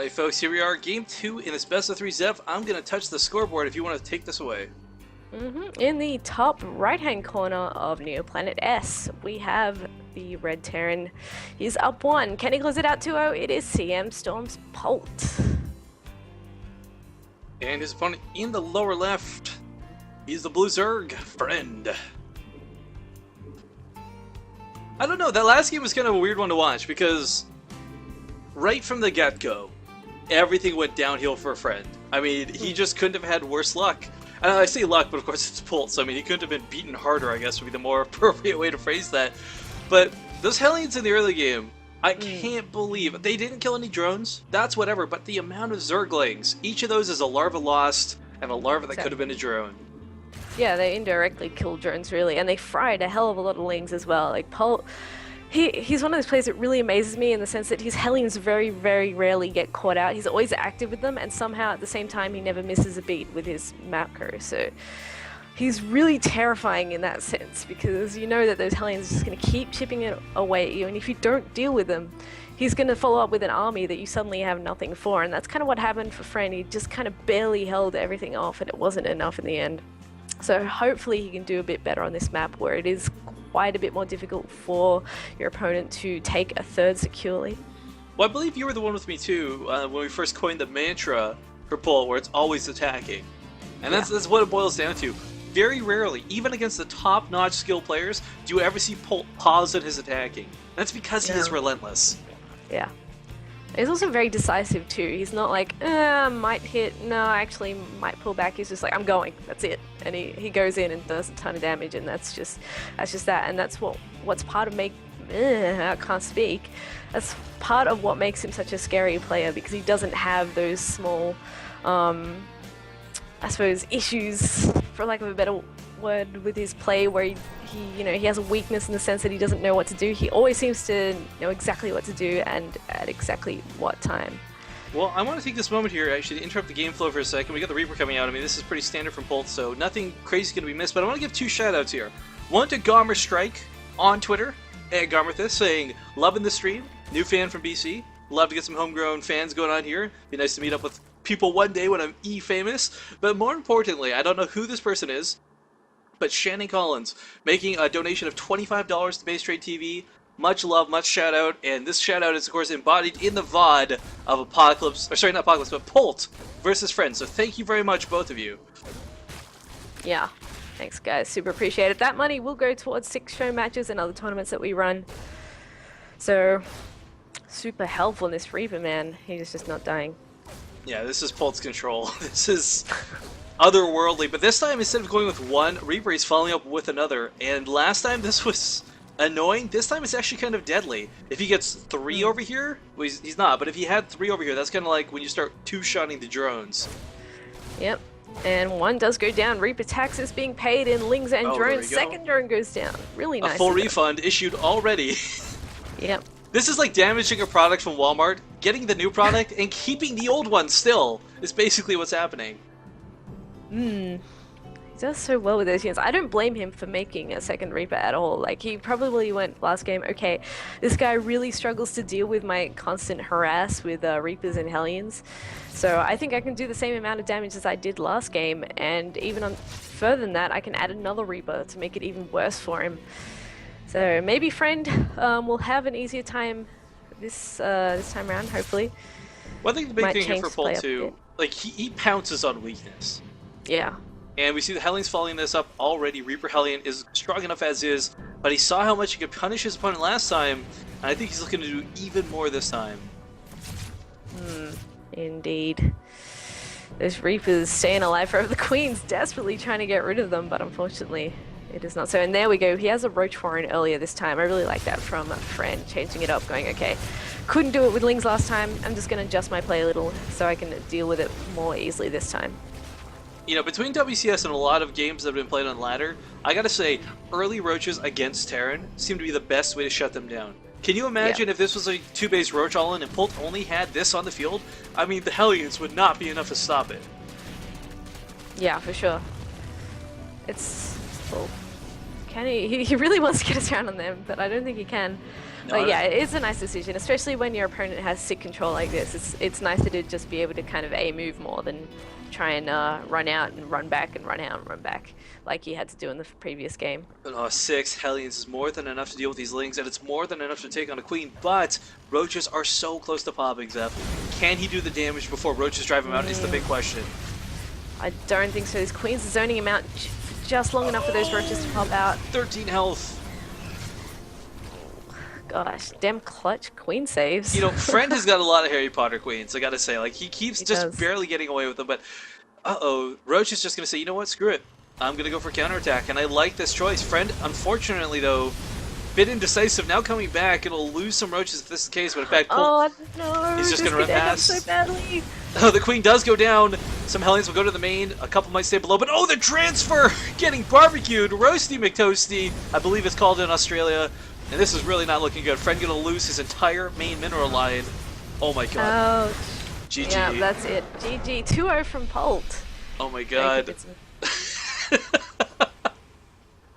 Alright folks, here we are, game 2 in this best of 3 ZEV. I'm going to touch the scoreboard if you want to take this away. In the top right-hand corner of Neoplanet S, we have the Red Terran. He's up 1. Can he close it out 2-0? It is CMStorm.Polt. And his opponent in the lower left, he's the Blue Zerg friend. I don't know, that last game was kind of a weird one to watch because right from the get-go, everything went downhill for a friend. I mean, he just couldn't have had worse luck. And I say luck, but of course it's Polt, so I mean, he couldn't have been beaten harder, I guess would be the more appropriate way to phrase that. But those Hellions in the early game, I can't believe they didn't kill any drones. That's whatever, but the amount of Zerglings, each of those is a larva lost and a larva that could have been a drone. Yeah, they indirectly killed drones, really, and they fried a hell of a lot of Lings as well. Like, Polt, he's one of those players that really amazes me in the sense that his Hellions very, very rarely get caught out. He's always active with them, and somehow at the same time he never misses a beat with his macro. So he's really terrifying in that sense, because you know that those Hellions are just going to keep chipping it away at you, and if you don't deal with them, he's going to follow up with an army that you suddenly have nothing for, and that's kind of what happened for Friend. He just kind of barely held everything off, and it wasn't enough in the end. So hopefully he can do a bit better on this map, where it is quite a bit more difficult for your opponent to take a third securely. Well, I believe you were the one with me too when we first coined the mantra for Polt, where it's always attacking. And that's what it boils down to. Very rarely, even against the top-notch skill players, do you ever see Polt pause in his attacking. That's because he is relentless. Yeah. He's also very decisive too. He's not like, might hit, no, actually might pull back. He's just like, I'm going, that's it. And he goes in and does a ton of damage, and that's just that. And that's what's part of I can't speak. That's part of what makes him such a scary player, because he doesn't have those small, I suppose, issues, for lack of a better word, with his play, where he has a weakness in the sense that he doesn't know what to do. He always seems to know exactly what to do and at exactly what time. Well, I want to take this moment here actually to interrupt the game flow for a second. We got the Reaper coming out. I mean, this is pretty standard from Polt, so nothing crazy is going to be missed, but I want to give 2 shoutouts here. One to Gomer Strike on Twitter, at Gomerthis, saying, loving the stream, new fan from BC, love to get some homegrown fans going on here, be nice to meet up with people one day when I'm E-famous, but more importantly, I don't know who this person is, but Shannon Collins making a donation of $25 to BaseTradeTV. Much love, much shout out, and this shout out is of course embodied in the VOD of Apocalypse, or sorry, not Apocalypse, but Polt versus Friends. So thank you very much, both of you. Yeah, thanks guys, super appreciate it. That money will go towards 6 show matches and other tournaments that we run. So super helpful in this Reaper, man. He's just not dying. Yeah, this is Polt's control. This is otherworldly, but this time instead of going with one Reaper, he's following up with another, and last time this was annoying. This time it's actually kind of deadly. If he gets 3 over here, well, he's not, but if he had 3 over here, that's kind of like when you start 2-shotting the drones. Yep, and 1 does go down. Reaper tax is being paid in Lings and drones. Second drone goes down. Really nice. A full refund issued already. Yep. This is like damaging a product from Walmart, getting the new product, and keeping the old one still, is basically what's happening. He does so well with those units. I don't blame him for making a second Reaper at all. Like, he probably went last game, okay, this guy really struggles to deal with my constant harass with Reapers and Hellions. So I think I can do the same amount of damage as I did last game, and even further than that, I can add another Reaper to make it even worse for him. So maybe Friend will have an easier time this time around, hopefully. Well, I think the big thing here for Polt too, like he pounces on weakness. Yeah. And we see the Hellions following this up already. Reaper Hellion is strong enough as is, but he saw how much he could punish his opponent last time, and I think he's looking to do even more this time. Indeed. Those Reapers staying alive forever. The Queen's desperately trying to get rid of them, but unfortunately it is not so. And there we go. He has a Roach Warren earlier this time. I really like that from a friend, changing it up, going, okay, couldn't do it with Lings last time. I'm just going to adjust my play a little so I can deal with it more easily this time. You know, between WCS and a lot of games that have been played on ladder, I gotta say, early Roaches against Terran seem to be the best way to shut them down. Can you imagine if this was a 2-base Roach all-in and Polt only had this on the field? I mean, the Hellions would not be enough to stop it. Yeah, for sure. It's... Well, can he really wants to get us around on them, but I don't think he can. But yeah, it is a nice decision, especially when your opponent has sick control like this. It's nicer to just be able to kind of A-move more than try and run out and run back and run out and run back like he had to do in the previous game. 6 Hellions is more than enough to deal with these Lings, and it's more than enough to take on a Queen, but Roaches are so close to popping, Zeph. Can he do the damage before Roaches drive him out is the big question. I don't think so. His Queen's zoning him out just long enough for those Roaches to pop out. 13 health. Gosh, damn clutch Queen saves. You know, Friend has got a lot of Harry Potter Queens, I gotta say. Like, he keeps just barely getting away with them, but Roach is just gonna say, you know what, screw it. I'm gonna go for counterattack, and I like this choice. Friend, unfortunately, though, bit indecisive. Now coming back, it'll lose some Roaches if this is the case, but in fact, oh no, he's just gonna run past. So badly. Oh, the Queen does go down. Some Hellions will go to the main. A couple might stay below, but oh, the transfer! Getting barbecued. Roasty McToasty, I believe it's called in Australia. And this is really not looking good. Friend gonna lose his entire main mineral line. Oh my god. Ouch. GG. Yeah, that's it. GG. 2-0 from Polt. Oh my god.